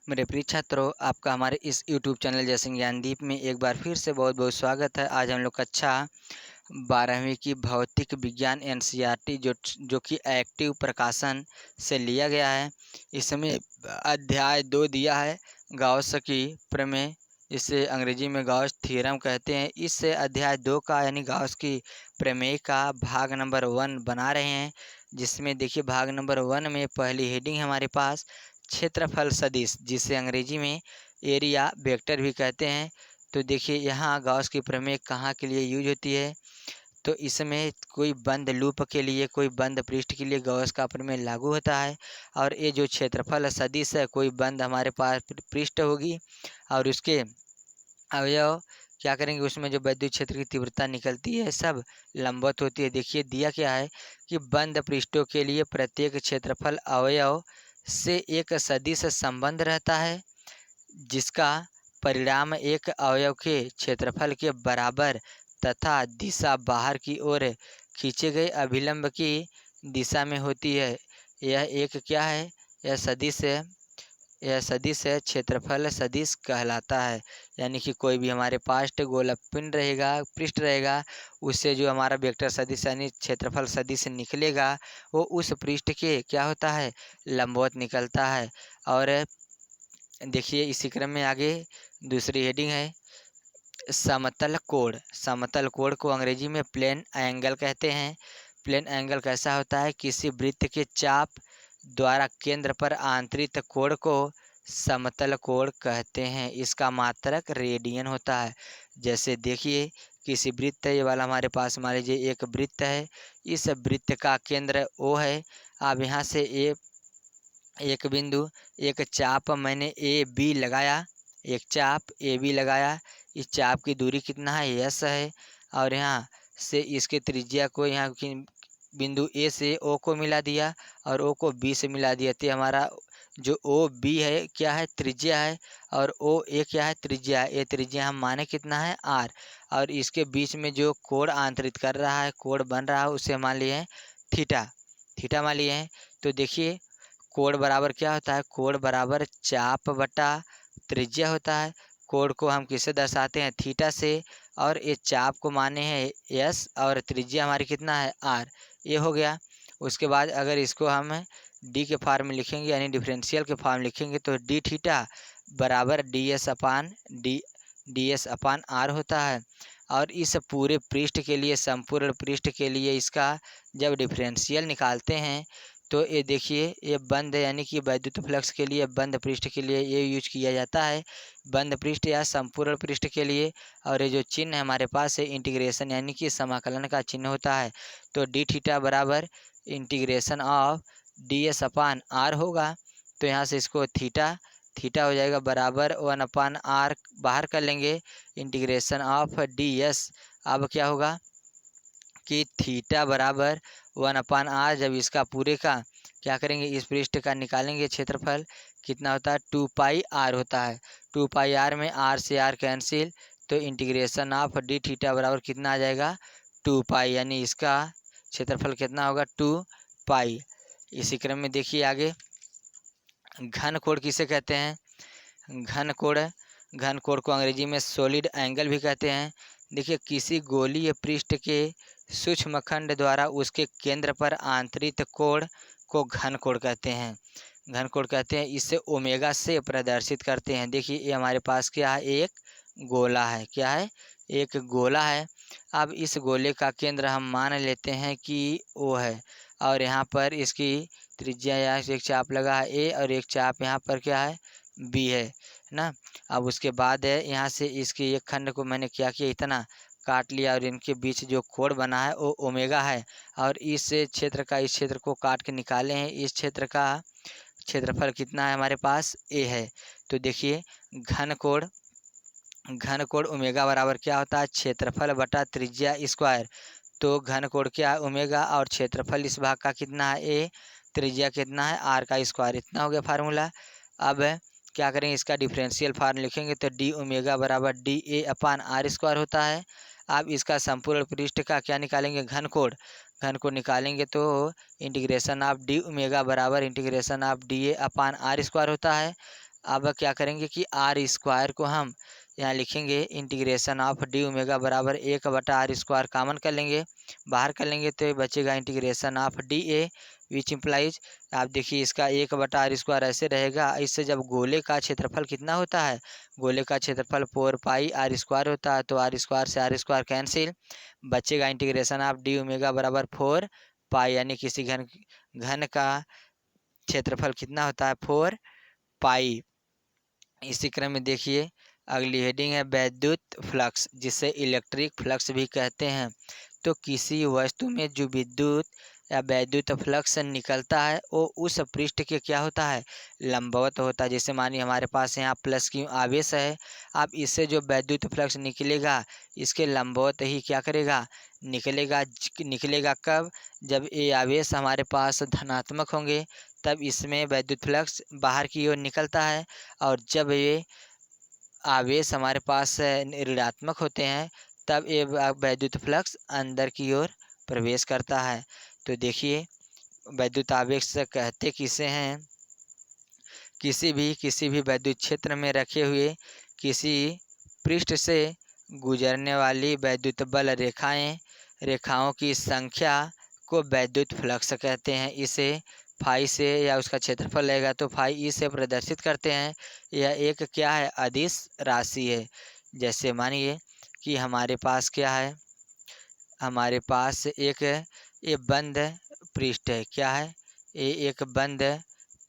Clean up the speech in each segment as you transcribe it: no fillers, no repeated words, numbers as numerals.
मेरे प्रिय छात्रों, आपका हमारे इस यूट्यूब चैनल जयसिंह ज्ञानदीप में एक बार फिर से बहुत बहुत स्वागत है। आज हम लोग कक्षा 12वीं की भौतिक विज्ञान एनसीईआरटी जो कि एक्टिव प्रकाशन से लिया गया है। इसमें अध्याय 2 दिया है, गाउस की प्रमेय, इसे अंग्रेजी में गाउस थ्योरम कहते हैं। इस अध्याय 2 का यानी गाउस की प्रमेय का भाग नंबर 1 बना रहे हैं, जिसमें देखिए भाग नंबर 1 में पहली हेडिंग है हमारे पास क्षेत्रफल सदिश, जिसे अंग्रेजी में एरिया वेक्टर भी कहते हैं। तो देखिए यहाँ गाउस की प्रमेय कहाँ के लिए यूज होती है, तो इसमें कोई बंद लूप के लिए, कोई बंद पृष्ठ के लिए गाउस का प्रमेय लागू होता है। और ये जो क्षेत्रफल सदिश है, कोई बंद हमारे पास पृष्ठ होगी और उसके अवयव क्या करेंगे, उसमें जो विद्युत क्षेत्र की तीव्रता निकलती है सब लंबवत होती है। देखिए दिया क्या है कि बंद पृष्ठों के लिए प्रत्येक क्षेत्रफल अवयव से एक सदिश संबंध रहता है, जिसका परिणाम एक अवयव के क्षेत्रफल के बराबर तथा दिशा बाहर की ओर खींचे गए अभिलंब की दिशा में होती है। यह एक क्या है, यह सदिश है, यह सदिश है क्षेत्रफल सदिश कहलाता है। यानी कि कोई भी हमारे पास गोलक पिंड रहेगा, पृष्ठ रहेगा, उससे जो हमारा वेक्टर सदिश यानी क्षेत्रफल सदिश निकलेगा वो उस पृष्ठ के क्या होता है, लंबवत निकलता है। और देखिए इसी क्रम में आगे दूसरी हेडिंग है समतल कोण। समतल कोण को अंग्रेजी में प्लेन एंगल कहते हैं। प्लेन एंगल कैसा होता है, किसी वृत्त के चाप द्वारा केंद्र पर आंतरित कोण को समतल कोण कहते हैं। इसका मात्रक रेडियन होता है। जैसे देखिए किसी वृत्त है, ये वाला हमारे पास मान लीजिए एक वृत्त है, इस वृत्त का केंद्र O है। अब यहाँ से एक बिंदु, एक चाप मैंने ए बी लगाया, एक चाप ए बी लगाया, इस चाप की दूरी कितना है, यस है। और यहाँ से इसके त्रिज्या को यहाँ की बिंदु ए से ओ को मिला दिया और ओ को बी से मिला दिया, तो हमारा जो ओ बी है क्या है, त्रिज्या है, और ओ ए क्या है, त्रिज्या है। ये त्रिज्या हम माने कितना है, आर। और इसके बीच में जो कोण आंतरित कर रहा है, कोण बन रहा है, उसे मान लिए हैं थीटा, थीटा मान लिए हैं। तो देखिए कोण बराबर क्या होता है, कोण बराबर चाप बटा त्रिज्या होता है। कोण को हम किससे दर्शाते हैं, थीटा से, और ये चाप को माने हैं यस और त्रिज्या हमारी कितना है, आर। ये हो गया। उसके बाद अगर इसको हम डी के फॉर्म में लिखेंगे यानी डिफरेंशियल के फॉर्म लिखेंगे तो डी थीटा बराबर डी एस अपान आर होता है। और इस पूरे पृष्ठ के लिए, संपूर्ण पृष्ठ के लिए इसका जब डिफरेंशियल निकालते हैं तो ये देखिए ये बंद यानी कि वैद्युत फ्लक्स के लिए बंद पृष्ठ के लिए ये यूज किया जाता है, बंद पृष्ठ या संपूर्ण पृष्ठ के लिए। और ये जो चिन्ह है हमारे पास है इंटीग्रेशन यानी कि समाकलन का चिन्ह होता है। तो डी थीटा बराबर integration of d s upon r होगा। तो यहाँ से इसको थीटा थीटा हो जाएगा बराबर 1/r, बाहर कर लेंगे इंटीग्रेशन ऑफ डी एस। अब क्या होगा कि थीटा बराबर 1/r, जब इसका पूरे का क्या करेंगे, इस पृष्ठ का निकालेंगे क्षेत्रफल, कितना होता है 2πr होता है। 2πr में r से r कैंसिल, तो इंटीग्रेशन ऑफ डी थीटा बराबर कितना आ जाएगा 2π, यानी इसका क्षेत्रफल कितना होगा 2π। इसी क्रम में देखिए आगे घन कोण किसे कहते हैं, घन कोण को अंग्रेजी में सॉलिड एंगल भी कहते हैं। देखिए किसी गोलीय पृष्ठ के सूक्ष्मखंड द्वारा उसके केंद्र पर आंतरित कोण को घन कोण कहते हैं, घन कोण कहते हैं। इसे ओमेगा से प्रदर्शित करते हैं। देखिए ये हमारे पास क्या है, एक गोला है, क्या है, एक गोला है। अब इस गोले का केंद्र हम मान लेते हैं कि ओ है, और यहाँ पर इसकी त्रिज्या या एक चाप लगा है ए और एक चाप यहाँ पर क्या है, बी है ना। अब उसके बाद है यहाँ से इसके एक खंड को मैंने क्या किया, इतना काट लिया और इनके बीच जो कोण बना है वो ओमेगा है। और इस क्षेत्र का इस क्षेत्र को काट के निकाले हैं, इस क्षेत्र का क्षेत्रफल कितना है हमारे पास, ए है। तो देखिए घन कोण ओमेगा बराबर क्या होता है, क्षेत्रफल बटा त्रिज्या स्क्वायर। तो घन कोण क्या है, ओमेगा, और क्षेत्रफल इस भाग का कितना है, ए, त्रिज्या कितना है, आर का स्क्वायर। इतना हो गया फार्मूला। अब क्या करेंगे, इसका डिफरेंशियल फार्म लिखेंगे तो डी ओमेगा बराबर d a upon r square होता है। अब इसका संपूर्ण पृष्ठ का क्या निकालेंगे, घन कोण निकालेंगे तो इंटीग्रेशन ऑफ डी ओमेगा बराबर integration of d a upon r square होता है। अब क्या करेंगे कि आर स्क्वायर को हम यहाँ लिखेंगे इंटीग्रेशन ऑफ डी ओमेगा बराबर 1/r² कॉमन कर लेंगे, बाहर कर लेंगे तो ये बचेगा integration of d A, which implies आप देखिए इसका 1/r² ऐसे रहेगा। इससे जब गोले का क्षेत्रफल कितना होता है, गोले का क्षेत्रफल 4πr² होता है, तो r² से r² कैंसिल, बचेगा इंटीग्रेशन ऑफ डी ओमेगा बराबर 4 यानी किसी घन घन का क्षेत्रफल कितना होता है 4 इसी क्रम में देखिए अगली हेडिंग है वैद्युत फ्लक्स, जिसे इलेक्ट्रिक फ्लक्स भी कहते हैं। तो किसी वस्तु में जो विद्युत या वैद्युत फ्लक्स निकलता है वो उस पृष्ठ के क्या होता है, लंबवत होता है। जैसे मानिए हमारे पास यहाँ प्लस की आवेश है, अब इससे जो वैद्युत फ्लक्स निकलेगा इसके लंबवत ही क्या करेगा, निकलेगा कब, जब ये आवेश हमारे पास धनात्मक होंगे तब इसमें वैद्युत फ्लक्स बाहर की ओर निकलता है, और जब ये आवेश हमारे पास ऋणात्मक होते हैं तब ये वैद्युत फ्लक्स अंदर की ओर प्रवेश करता है। तो देखिए वैद्युत आवेश से कहते किसे हैं, किसी भी वैद्युत क्षेत्र में रखे हुए किसी पृष्ठ से गुजरने वाली वैद्युत बल रेखाओं की संख्या को वैद्युत फ्लक्स कहते हैं। इसे फाई से या उसका क्षेत्रफल रहेगा तो फाई ई से प्रदर्शित करते हैं। यह एक क्या है, अदिश राशि है। जैसे मानिए कि हमारे पास क्या है, हमारे पास एक ये बंद पृष्ठ है, क्या है, ये एक बंद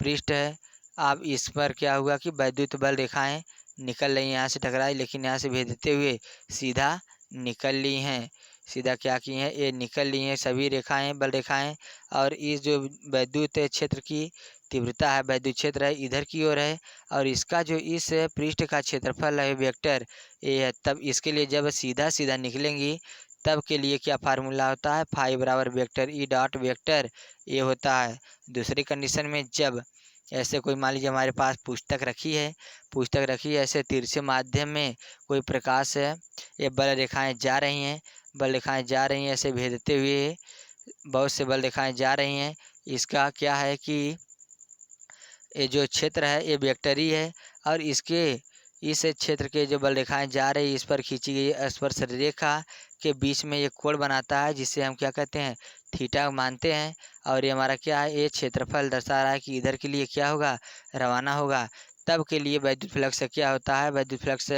पृष्ठ है। अब इस पर क्या हुआ कि वैद्युत बल रेखाएं निकल रही हैं, यहाँ से टकराई लेकिन यहाँ से भेजते हुए सीधा निकल ली हैं, सीधा क्या की हैं, ये निकल ली हैं सभी रेखाएं, बल रेखाएं। और इस जो वैद्युत क्षेत्र की तीव्रता है, वैद्युत क्षेत्र है इधर की ओर है, और इसका जो इस पृष्ठ का क्षेत्रफल है वेक्टर ये है। तब इसके लिए जब सीधा सीधा निकलेंगी तब के लिए क्या फार्मूला होता है, फाई बराबर वेक्टर ई डॉट वेक्टर ये होता है। दूसरी कंडीशन में जब ऐसे कोई मान लीजिए हमारे पास पुस्तक रखी है ऐसे तिरछे माध्यम में कोई प्रकाश है, ये बल रेखाएं जा रही हैं, ऐसे भेदते हुए बहुत से बल रेखाएं जा रही हैं। इसका क्या है कि ये जो क्षेत्र है ये वेक्टरी है, और इस क्षेत्र के जो बल रेखाएं जा रही है इस पर खींची गई स्पर्श रेखा के बीच में ये कोण बनाता है, जिसे हम क्या कहते हैं, थीटा मानते हैं। और ये हमारा क्या है, ये क्षेत्रफल दर्शा रहा है कि इधर के लिए क्या होगा, रवाना होगा। तब के लिए वैद्युत फ्लक्स क्या होता है, वैद्युत फ्लक्स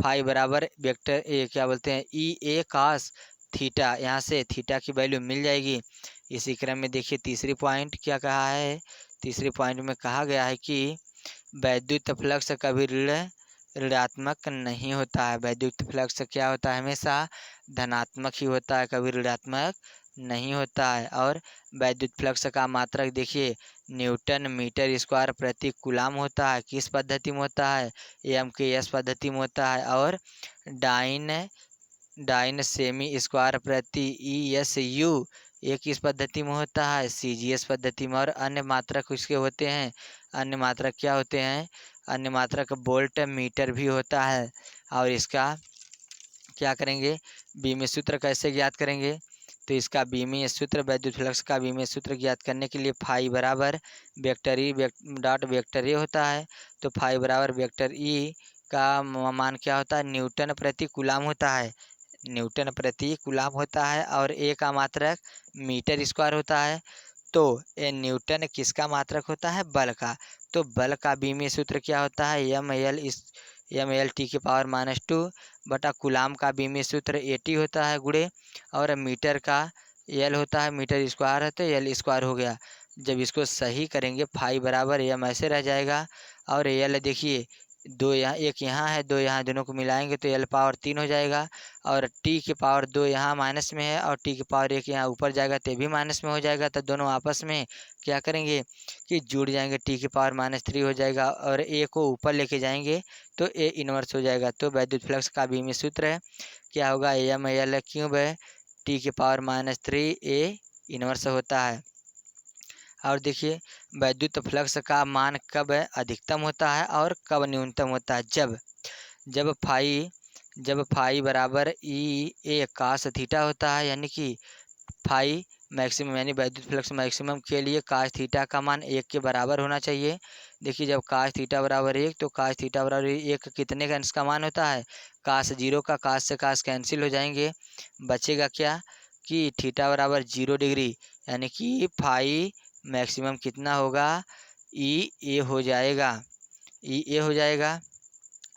फाई बराबर वेक्टर ये क्या बोलते हैं, ई ए कास थीटा, यहाँ से थीटा की वैल्यू मिल जाएगी। इसी क्रम में देखिए तीसरी पॉइंट क्या कहा है, तीसरे पॉइंट में कहा गया है कि वैद्युत फ्लक्स कभी ऋणात्मक नहीं होता है। वैद्युत फ्लक्स क्या होता है, हमेशा धनात्मक ही होता है, कभी ऋणात्मक नहीं होता है। और वैद्युत फ्लक्स का मात्रक देखिए न्यूटन मीटर स्क्वायर प्रति कूलाम होता है, किस पद्धति में होता है, एम.के.एस पद्धति में होता है। और डाइन सेमी स्क्वायर प्रति ई.एस.यू ये किस पद्धति में होता है, सी.जी.एस पद्धति में। और अन्य मात्रक उसके होते हैं, अन्य मात्रक क्या होते हैं, अन्य मात्रक वोल्ट मीटर भी होता है। और इसका क्या करेंगे, बीमीय सूत्र कैसे ज्ञात करेंगे, तो इसका बीमीय सूत्र वैद्युत फ्लक्स का बीमीय सूत्र ज्ञात करने के लिए फाई बराबर vector E dot vector A होता है। तो फाई बराबर वेक्टर ई का मान क्या होता है, न्यूटन प्रति कूलाम होता है, न्यूटन प्रति कूलाम होता है। और ए का मात्रक मीटर स्क्वायर होता है। तो ये न्यूटन किसका मात्रक होता है, बल का। तो बल का बीमीय सूत्र क्या होता है, m/L (10⁻²) बटा कूलाम का बीमीय सूत्र 80 होता है गुणे, और मीटर का L होता है, मीटर स्क्वायर है तो L स्क्वायर हो गया। जब इसको सही करेंगे फाई बराबर m ऐसे रह जाएगा, और L देखिए दो यहाँ, एक यहाँ है, दो यहाँ, दोनों को मिलाएंगे तो L पावर 3 हो जाएगा। और T की पावर 2 यहाँ माइनस में है, और T की पावर 1 यहाँ ऊपर जाएगा तो भी माइनस में हो जाएगा। तो दोनों आपस में क्या करेंगे कि जुड़ जाएंगे, T की पावर -3 हो जाएगा, और A को ऊपर लेके जाएंगे तो A इन्वर्स हो जाएगा। तो वैद्युत फ्लक्स का बीमीय सूत्र है क्या होगा, m/L³ है, T की पावर -3 A इन्वर्स होता है। और देखिए वैद्युत फ्लक्स का मान कब अधिकतम होता है और कब न्यूनतम होता है, जब फाई बराबर ई ए कास थीटा होता है, यानी कि फाई मैक्सिमम यानी वैद्युत फ्लक्स मैक्सिमम के लिए कास थीटा का मान 1 के बराबर होना चाहिए। देखिए जब काश थीटा बराबर 1 तो काश थीटा बराबर 1 कितने का अंश का मान होता है, काश 0 का। काश से काश कैंसिल हो जाएंगे, बचेगा क्या कि थीटा बराबर 0 डिग्री, यानी कि फाई मैक्सिमम कितना होगा, ई ए हो जाएगा, ई ए हो जाएगा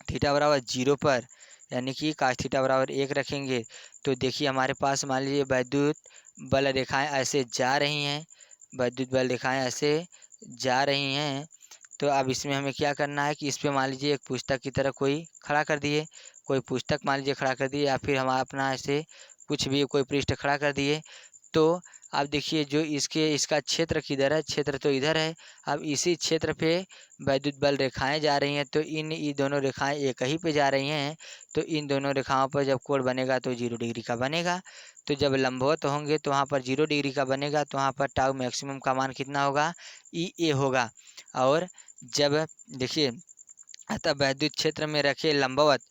थीटा बराबर 0 पर, यानी कि काश थीटा बराबर 1 रखेंगे। तो देखिए हमारे पास मान लीजिए वैद्युत बल रेखाएं ऐसे जा रही हैं, वैद्युत बल रेखाएं ऐसे जा रही हैं। तो अब इसमें हमें क्या करना है कि इस पे मान लीजिए एक पुस्तक की तरह कोई खड़ा कर दिए, कोई पुस्तक मान लीजिए खड़ा कर दिए, या फिर हम अपना ऐसे कुछ भी कोई पृष्ठ खड़ा कर दिए। तो आप देखिए जो इसका क्षेत्र किधर है, क्षेत्र तो इधर है। अब इसी क्षेत्र पे वैद्युत बल रेखाएं जा रही हैं, तो इन दोनों रेखाएं एक ही पे जा रही हैं। तो इन दोनों रेखाओं पर जब कोण बनेगा तो 0 डिग्री का बनेगा। तो जब लंबवत होंगे तो वहाँ पर 0 डिग्री का बनेगा, तो वहाँ पर टाउ मैक्सिमम का मान कितना होगा, ई ए होगा। और जब देखिए अतः वैद्युत क्षेत्र में रखे लंबवत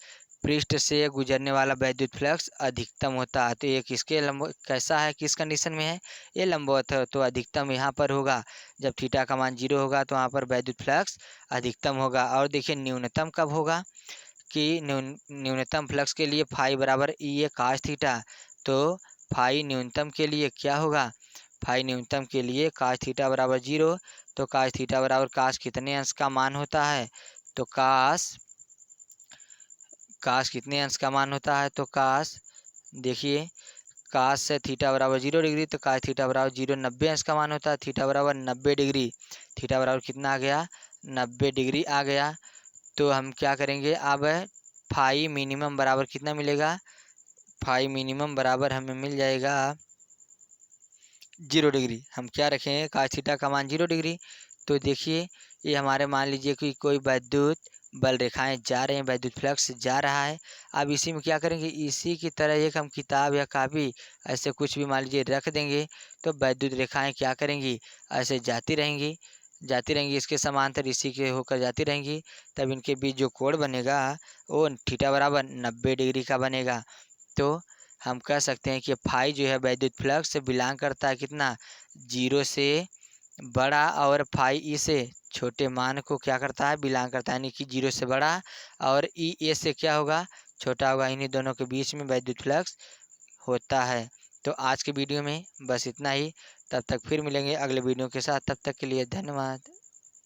पृष्ठ से गुजरने वाला वैद्युत फ्लक्स अधिकतम होता है। तो ये किसके लंब कैसा है, किस कंडीशन में है, ये लंबवत है, तो अधिकतम यहाँ पर होगा। जब थीटा का मान 0 होगा तो वहाँ पर वैद्युत फ्लक्स अधिकतम होगा। और देखिए न्यूनतम कब होगा कि न्यूनतम फ्लक्स के लिए फाई बराबर ई ए काश थीटा। तो फाई न्यूनतम के लिए क्या होगा, फाई न्यूनतम के लिए काश थीटा बराबर 0। तो काश थीटा बराबर काश कितने अंश का मान होता है, तो काश काश कितने अंश का मान होता है, तो काश देखिए काश से थीटा बराबर 0 डिग्री, तो काश थीटा बराबर 0 90 अंश का मान होता है। थीटा बराबर 90 डिग्री, थीटा बराबर कितना आ गया, 90 डिग्री आ गया। तो हम क्या करेंगे अब, फाई मिनिमम बराबर कितना मिलेगा, फाई मिनिमम बराबर हमें मिल जाएगा 0 डिग्री। हम क्या रखेंगे, काश थीटा का मान 0 डिग्री। तो देखिए ये हमारे मान लीजिए कि कोई वैद्युत बल रेखाएं जा रहे हैं, वैद्युत फ्लक्स जा रहा है। अब इसी में क्या करेंगे, इसी की तरह एक हम किताब या कापी ऐसे कुछ भी मान लीजिए रख देंगे, तो वैद्युत रेखाएं क्या करेंगी, ऐसे जाती रहेंगी, जाती रहेंगी इसके समांतर, इसी के होकर जाती रहेंगी। तब इनके बीच जो कोण बनेगा वो थीटा बराबर 90 डिग्री का बनेगा। तो हम कह सकते हैं कि फाई जो है वैद्युत फ्लक्स से बिलोंग करता है कितना, 0 से बड़ा, और फाई ई से छोटे मान को क्या करता है, बिलोंग करता है, यानी कि 0 से बड़ा और ई ए से क्या होगा, छोटा होगा। इन्हीं दोनों के बीच में वैद्युत फ्लक्स होता है। तो आज के वीडियो में बस इतना ही, तब तक फिर मिलेंगे अगले वीडियो के साथ, तब तक के लिए धन्यवाद।